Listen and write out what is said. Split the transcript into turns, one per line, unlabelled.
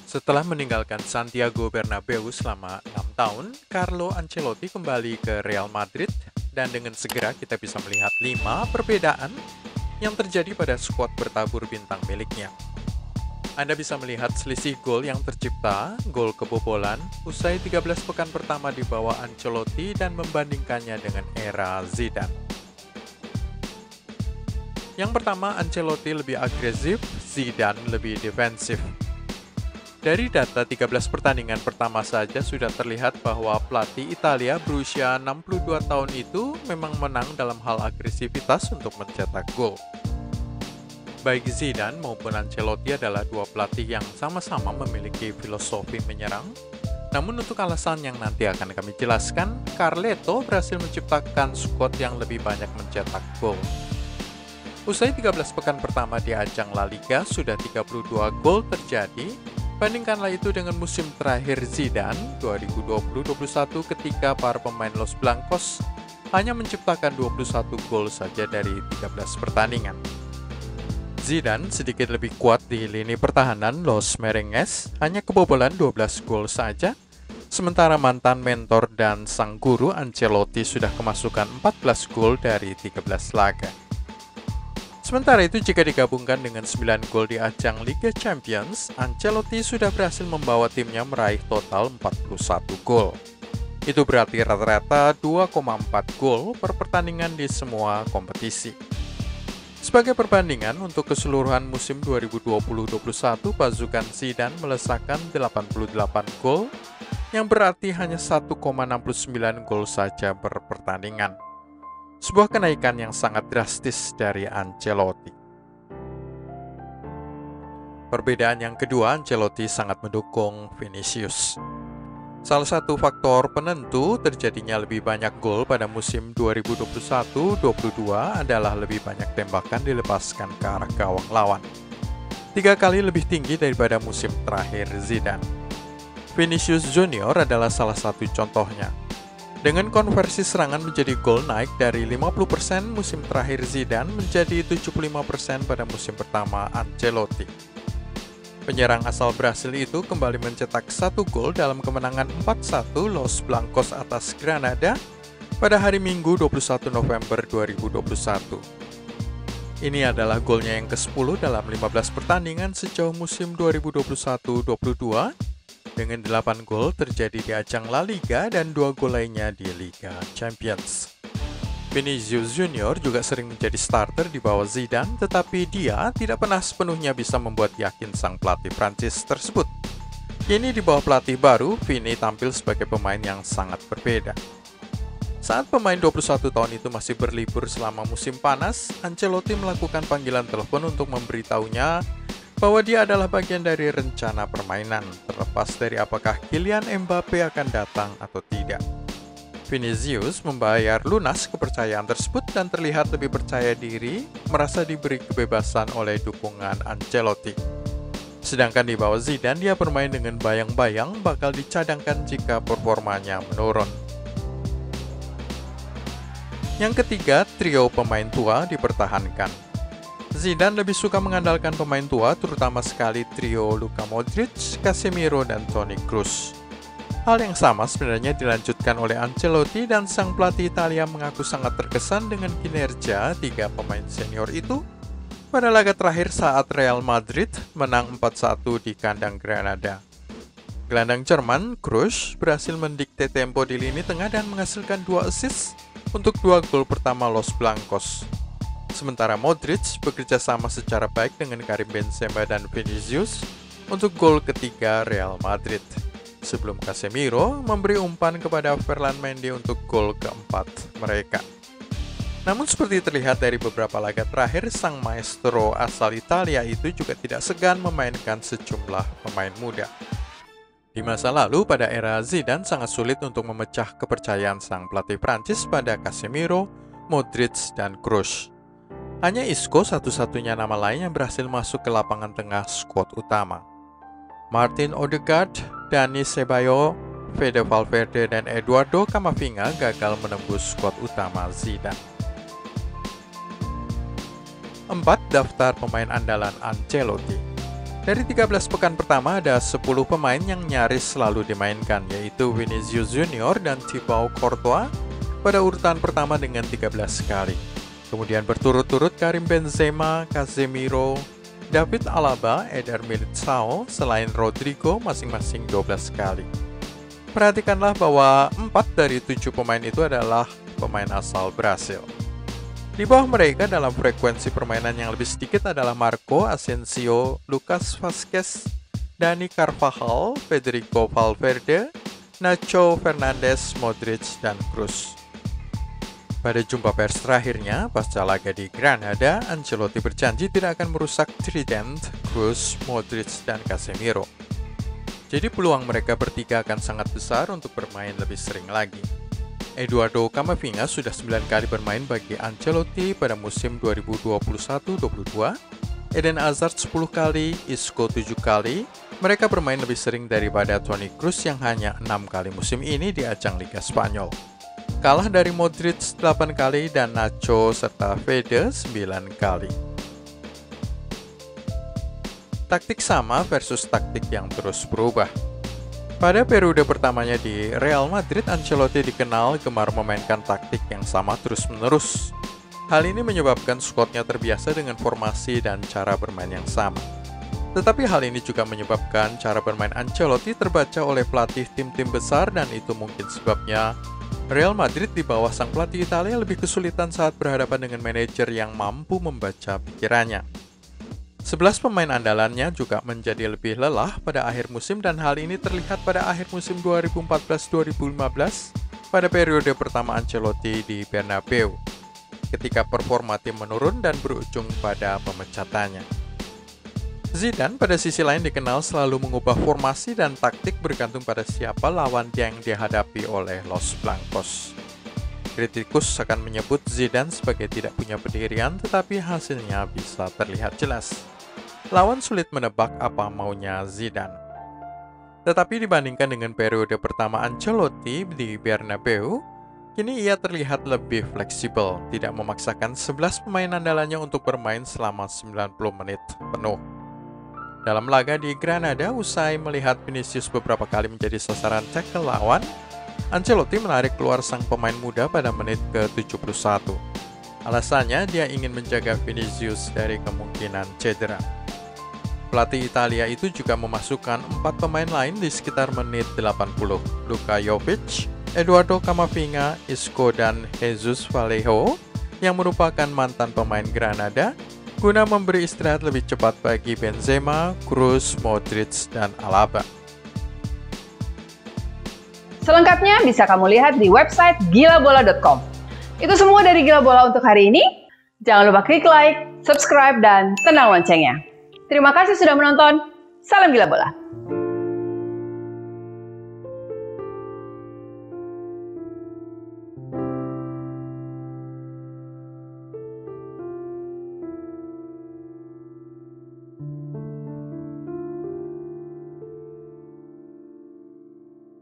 Setelah meninggalkan Santiago Bernabeu selama 6 tahun, Carlo Ancelotti kembali ke Real Madrid dan dengan segera kita bisa melihat 5 perbedaan yang terjadi pada skuad bertabur bintang miliknya. Anda bisa melihat selisih gol yang tercipta, gol kebobolan, usai 13 pekan pertama di bawah Ancelotti dan membandingkannya dengan era Zidane. Yang pertama, Ancelotti lebih agresif, Zidane lebih defensif. Dari data 13 pertandingan pertama saja sudah terlihat bahwa pelatih Italia berusia 62 tahun itu memang menang dalam hal agresivitas untuk mencetak gol. Baik Zidane maupun Ancelotti adalah dua pelatih yang sama-sama memiliki filosofi menyerang. Namun untuk alasan yang nanti akan kami jelaskan, Carleto berhasil menciptakan skuad yang lebih banyak mencetak gol. Usai 13 pekan pertama di ajang La Liga, sudah 32 gol terjadi. Bandingkanlah itu dengan musim terakhir Zidane 2020-21 ketika para pemain Los Blancos hanya menciptakan 21 gol saja dari 13 pertandingan. Zidane sedikit lebih kuat di lini pertahanan Los Merengues, hanya kebobolan 12 gol saja, sementara mantan mentor dan sang guru Ancelotti sudah kemasukan 14 gol dari 13 laga. Sementara itu jika digabungkan dengan 9 gol di ajang Liga Champions, Ancelotti sudah berhasil membawa timnya meraih total 41 gol. Itu berarti rata-rata 2,4 gol per pertandingan di semua kompetisi. Sebagai perbandingan, untuk keseluruhan musim 2020-21, pasukan Zidane melesakkan 88 gol, yang berarti hanya 1,69 gol saja per pertandingan. Sebuah kenaikan yang sangat drastis dari Ancelotti. Perbedaan yang kedua, Ancelotti sangat mendukung Vinicius. Salah satu faktor penentu terjadinya lebih banyak gol pada musim 2021-22 adalah lebih banyak tembakan dilepaskan ke arah gawang lawan. 3 kali lebih tinggi daripada musim terakhir Zidane. Vinicius Junior adalah salah satu contohnya. Dengan konversi serangan menjadi gol naik dari 50% musim terakhir Zidane menjadi 75% pada musim pertama Ancelotti. Penyerang asal Brasil itu kembali mencetak 1 gol dalam kemenangan 4-1 Los Blancos atas Granada pada hari Minggu 21 November 2021. Ini adalah golnya yang ke-10 dalam 15 pertandingan sejauh musim 2021-22, dengan 8 gol terjadi di ajang La Liga dan 2 gol lainnya di Liga Champions. Vinicius Junior juga sering menjadi starter di bawah Zidane, tetapi dia tidak pernah sepenuhnya bisa membuat yakin sang pelatih Prancis tersebut. Kini di bawah pelatih baru, Vini tampil sebagai pemain yang sangat berbeda. Saat pemain 21 tahun itu masih berlibur selama musim panas, Ancelotti melakukan panggilan telepon untuk memberitahunya bahwa dia adalah bagian dari rencana permainan, terlepas dari apakah Kylian Mbappe akan datang atau tidak. Vinicius membayar lunas kepercayaan tersebut dan terlihat lebih percaya diri, merasa diberi kebebasan oleh dukungan Ancelotti. Sedangkan di bawah Zidane, dia bermain dengan bayang-bayang bakal dicadangkan jika performanya menurun. Yang ketiga, trio pemain tua dipertahankan. Zidane lebih suka mengandalkan pemain tua, terutama sekali trio Luka Modric, Casemiro, dan Toni Kroos. Hal yang sama sebenarnya dilanjutkan oleh Ancelotti dan sang pelatih Italia mengaku sangat terkesan dengan kinerja 3 pemain senior itu pada laga terakhir saat Real Madrid menang 4-1 di kandang Granada. Gelandang Jerman, Kroos, berhasil mendikte tempo di lini tengah dan menghasilkan 2 assist untuk 2 gol pertama Los Blancos. Sementara Modric bekerja sama secara baik dengan Karim Benzema dan Vinicius untuk gol ketiga Real Madrid, sebelum Casemiro memberi umpan kepada Ferland Mendy untuk gol keempat mereka. Namun seperti terlihat dari beberapa laga terakhir, sang maestro asal Italia itu juga tidak segan memainkan sejumlah pemain muda. Di masa lalu, pada era Zidane sangat sulit untuk memecah kepercayaan sang pelatih Prancis pada Casemiro, Modric, dan Kroos. Hanya Isco satu-satunya nama lain yang berhasil masuk ke lapangan tengah skuad utama. Martin Odegaard, Dani Ceballos, Fede Valverde, dan Eduardo Camavinga gagal menembus skuad utama Zidane. 4. Daftar pemain andalan Ancelotti. Dari 13 pekan pertama ada 10 pemain yang nyaris selalu dimainkan, yaitu Vinicius Junior dan Thibaut Courtois pada urutan pertama dengan 13 kali. Kemudian berturut-turut Karim Benzema, Casemiro, David Alaba, Eder Militao, selain Rodrigo masing-masing 12 kali. Perhatikanlah bahwa 4 dari 7 pemain itu adalah pemain asal Brasil. Di bawah mereka dalam frekuensi permainan yang lebih sedikit adalah Marco Asensio, Lucas Vazquez, Dani Carvajal, Federico Valverde, Nacho Fernandes, Modric, dan Kroos. Pada jumpa pers terakhirnya, pasca laga di Granada, Ancelotti berjanji tidak akan merusak trident Kroos, Modric, dan Casemiro. Jadi peluang mereka bertiga akan sangat besar untuk bermain lebih sering lagi. Eduardo Camavinga sudah 9 kali bermain bagi Ancelotti pada musim 2021-22, Eden Hazard 10 kali, Isco 7 kali. Mereka bermain lebih sering daripada Toni Kroos yang hanya 6 kali musim ini di ajang Liga Spanyol. Kalah dari Modric 8 kali dan Nacho serta Fede 9 kali. Taktik sama versus taktik yang terus berubah. Pada periode pertamanya di Real Madrid, Ancelotti dikenal gemar memainkan taktik yang sama terus-menerus. Hal ini menyebabkan skuadnya terbiasa dengan formasi dan cara bermain yang sama. Tetapi hal ini juga menyebabkan cara bermain Ancelotti terbaca oleh pelatih tim-tim besar, dan itu mungkin sebabnya Real Madrid di bawah sang pelatih Italia lebih kesulitan saat berhadapan dengan manajer yang mampu membaca pikirannya. 11 pemain andalannya juga menjadi lebih lelah pada akhir musim, dan hal ini terlihat pada akhir musim 2014-2015 pada periode pertama Ancelotti di Bernabeu, ketika performa tim menurun dan berujung pada pemecatannya. Zidane pada sisi lain dikenal selalu mengubah formasi dan taktik bergantung pada siapa lawan yang dihadapi oleh Los Blancos. Kritikus akan menyebut Zidane sebagai tidak punya pendirian, tetapi hasilnya bisa terlihat jelas. Lawan sulit menebak apa maunya Zidane. Tetapi dibandingkan dengan periode pertama Ancelotti di Bernabeu, kini ia terlihat lebih fleksibel, tidak memaksakan 11 pemain andalannya untuk bermain selama 90 menit penuh. Dalam laga di Granada, usai melihat Vinicius beberapa kali menjadi sasaran tackle lawan, Ancelotti menarik keluar sang pemain muda pada menit ke-71. Alasannya, dia ingin menjaga Vinicius dari kemungkinan cedera. Pelatih Italia itu juga memasukkan 4 pemain lain di sekitar menit 80. Luka Jovic, Eduardo Camavinga, Isco, dan Jesus Vallejo yang merupakan mantan pemain Granada, guna memberi istirahat lebih cepat bagi Benzema, Kroos, Modric, dan Alaba.
Selengkapnya bisa kamu lihat di website gilabola.com. Itu semua dari Gila Bola untuk hari ini. Jangan lupa klik like, subscribe, dan tenang loncengnya. Terima kasih sudah menonton. Salam Gila Bola.